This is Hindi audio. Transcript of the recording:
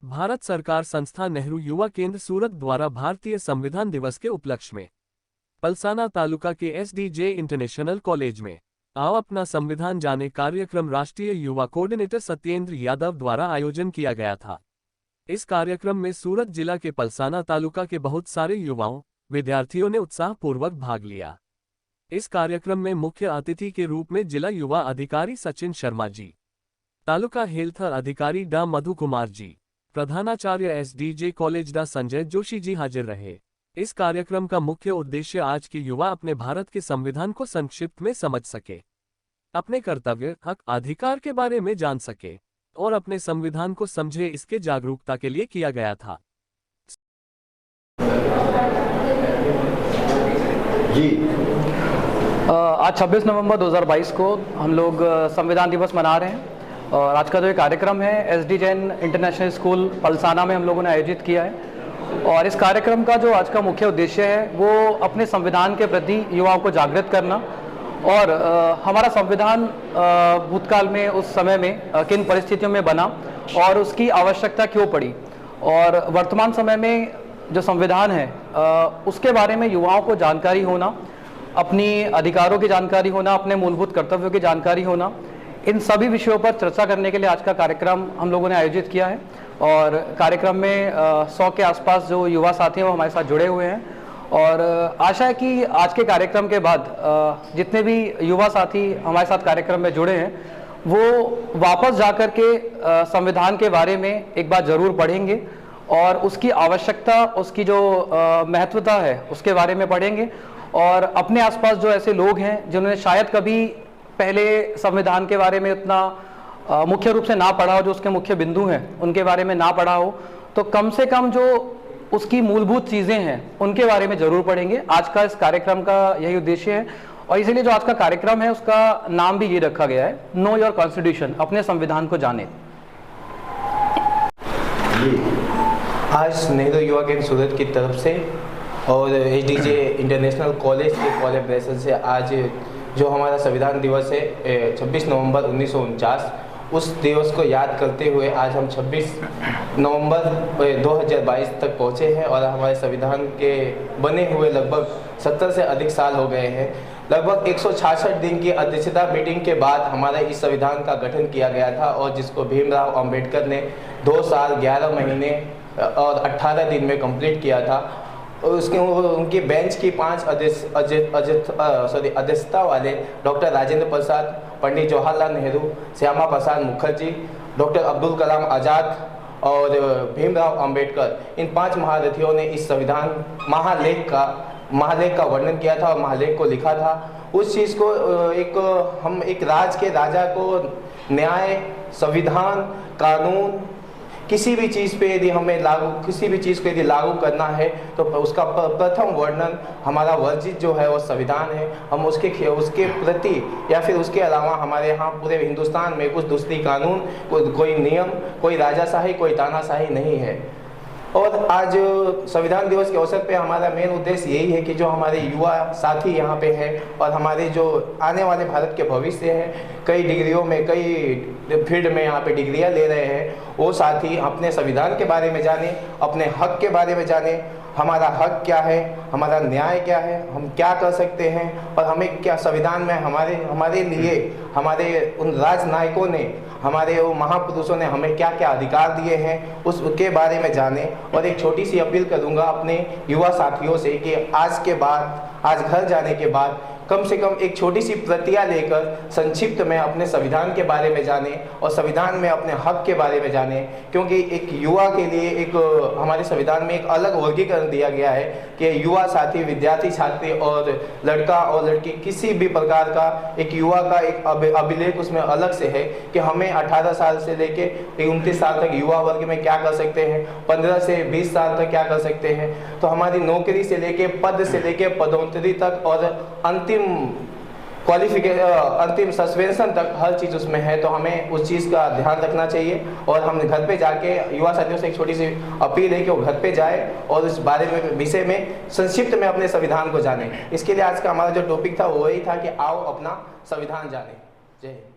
भारत सरकार संस्था नेहरू युवा केंद्र सूरत द्वारा भारतीय संविधान दिवस के उपलक्ष्य में पलसाना तालुका के एसडीजे इंटरनेशनल कॉलेज में आओ अपना संविधान जाने कार्यक्रम राष्ट्रीय युवा कोऑर्डिनेटर सत्येंद्र यादव द्वारा आयोजन किया गया था। इस कार्यक्रम में सूरत जिला के पलसाना तालुका के बहुत सारे युवाओं विद्यार्थियों ने उत्साहपूर्वक भाग लिया। इस कार्यक्रम में मुख्य अतिथि के रूप में जिला युवा अधिकारी सचिन शर्मा जी, तालुका हेल्थ अधिकारी डा मधु कुमार जी, प्रधानाचार्य एसडीजे कॉलेज डा संजय जोशी जी हाजिर रहे। इस कार्यक्रम का मुख्य उद्देश्य आज के युवा अपने भारत के संविधान को संक्षिप्त में समझ सके, अपने कर्तव्य हक अधिकार के बारे में जान सके और अपने संविधान को समझे, इसके जागरूकता के लिए किया गया था। जी आज 26 नवंबर 2022 को हम लोग संविधान दिवस मना रहे हैं और आज का जो कार्यक्रम है SD Jain international school Palsana में हम लोगों ने आयोजित किया है। और इस कार्यक्रम का जो आज का मुख्य उद्देश्य है वो अपने संविधान के प्रति युवाओं को जागृत करना और हमारा संविधान भूतकाल में उस समय में किन परिस्थितियों में बना और उसकी आवश्यकता क्यों पड़ी और वर्तमान समय में जो संविधान है उसके बारे में युवाओं को जानकारी होना, अपनी अधिकारों की जानकारी होना, अपने मूलभूत कर्तव्यों की जानकारी होना, इन सभी विषयों पर चर्चा करने के लिए आज का कार्यक्रम हम लोगों ने आयोजित किया है। और कार्यक्रम में 100 के आसपास जो युवा साथी हैं वो हमारे साथ जुड़े हुए हैं और आशा है कि आज के कार्यक्रम के बाद जितने भी युवा साथी हमारे साथ कार्यक्रम में जुड़े हैं वो वापस जाकर के संविधान के बारे में एक बार ज़रूर पढ़ेंगे और उसकी आवश्यकता, उसकी जो महत्वता है उसके बारे में पढ़ेंगे और अपने आसपास जो ऐसे लोग हैं जिन्होंने शायद कभी पहले संविधान के बारे में उतना मुख्य रूप से ना पढ़ा हो, जो उसके मुख्य बिंदु हैं उनके बारे में ना पढ़ा हो, तो कम से कम जो उसकी मूलभूत चीज़ें हैं उनके बारे में ज़रूर पढ़ेंगे। आज का इस कार्यक्रम का यही उद्देश्य है और इसीलिए जो आज का कार्यक्रम है उसका नाम भी ये रखा गया है, नो योर कॉन्स्टिट्यूशन, अपने संविधान को जाने। आज नेहरू युवा केंद्र सूरत की तरफ से और एसडीजे इंटरनेशनल कॉलेज के कोलैबोरेशन से आज जो हमारा संविधान दिवस है 26 नवंबर 1949, उस दिवस को याद करते हुए आज हम 26 नवंबर 2022 तक पहुँचे हैं और हमारे संविधान के बने हुए लगभग 70 से अधिक साल हो गए हैं। लगभग 166 दिन की अध्यक्षता मीटिंग के बाद हमारा इस संविधान का गठन किया गया था और जिसको भीमराव अंबेडकर ने 2 साल 11 महीने और 18 दिन में कंप्लीट किया था। और उसके उनकी बेंच की 5 अध्यक्षता वाले डॉक्टर राजेंद्र प्रसाद, पंडित जवाहरलाल नेहरू, श्यामा प्रसाद मुखर्जी, डॉक्टर अब्दुल कलाम आज़ाद और भीमराव अंबेडकर, इन 5 महारथियों ने इस संविधान महालेख का वर्णन किया था और महालेख को लिखा था। उस चीज़ को हम एक राज के राजा को न्याय, संविधान, कानून, किसी भी चीज़ पे यदि हमें किसी भी चीज़ को यदि लागू करना है तो उसका प्रथम वर्णन हमारा वर्जित जो है वो संविधान है। हम उसके प्रति या फिर उसके अलावा हमारे यहाँ पूरे हिंदुस्तान में कुछ दूसरी कानून, कोई नियम, कोई राजाशाही, कोई तानाशाही नहीं है। और आज संविधान दिवस के अवसर पे हमारा मेन उद्देश्य यही है कि जो हमारे युवा साथी यहाँ पे हैं और हमारे जो आने वाले भारत के भविष्य हैं, कई डिग्रियों में, कई फील्ड में यहाँ पे डिग्रियाँ ले रहे हैं, वो साथी अपने संविधान के बारे में जाने, अपने हक के बारे में जाने, हमारा हक क्या है, हमारा न्याय क्या है, हम क्या कर सकते हैं और हमें क्या संविधान में हमारे लिए हमारे उन राजनायकों ने, हमारे वो महापुरुषों ने हमें क्या क्या अधिकार दिए हैं उसके बारे में जाने। और एक छोटी सी अपील करूंगा अपने युवा साथियों से कि आज घर जाने के बाद कम से कम एक छोटी सी प्रतियां लेकर संक्षिप्त में अपने संविधान के बारे में जाने और संविधान में अपने हक के बारे में जाने, क्योंकि एक युवा के लिए एक हमारे संविधान में एक अलग वर्गीकरण दिया गया है कि युवा साथी, विद्यार्थी छात्र और लड़का और लड़की, किसी भी प्रकार का एक युवा का एक अभिलेख उसमें अलग से है कि हमें 18 साल से लेके 29 साल तक युवा वर्ग में क्या कर सकते हैं, 15 से 20 साल तक क्या कर सकते हैं। तो हमारी नौकरी से लेके पद से लेके पदोन्नति तक और अंतिम सस्पेंशन तक हर चीज़ उसमें है। तो हमें उस चीज़ का ध्यान रखना चाहिए और हम घर पे जाके युवा साथियों से एक छोटी सी अपील है कि वो घर पे जाए और इस बारे में विषय में संक्षिप्त में अपने संविधान को जाने। इसके लिए आज का हमारा जो टॉपिक था वो वही था कि आओ अपना संविधान जाने। जय हिंद।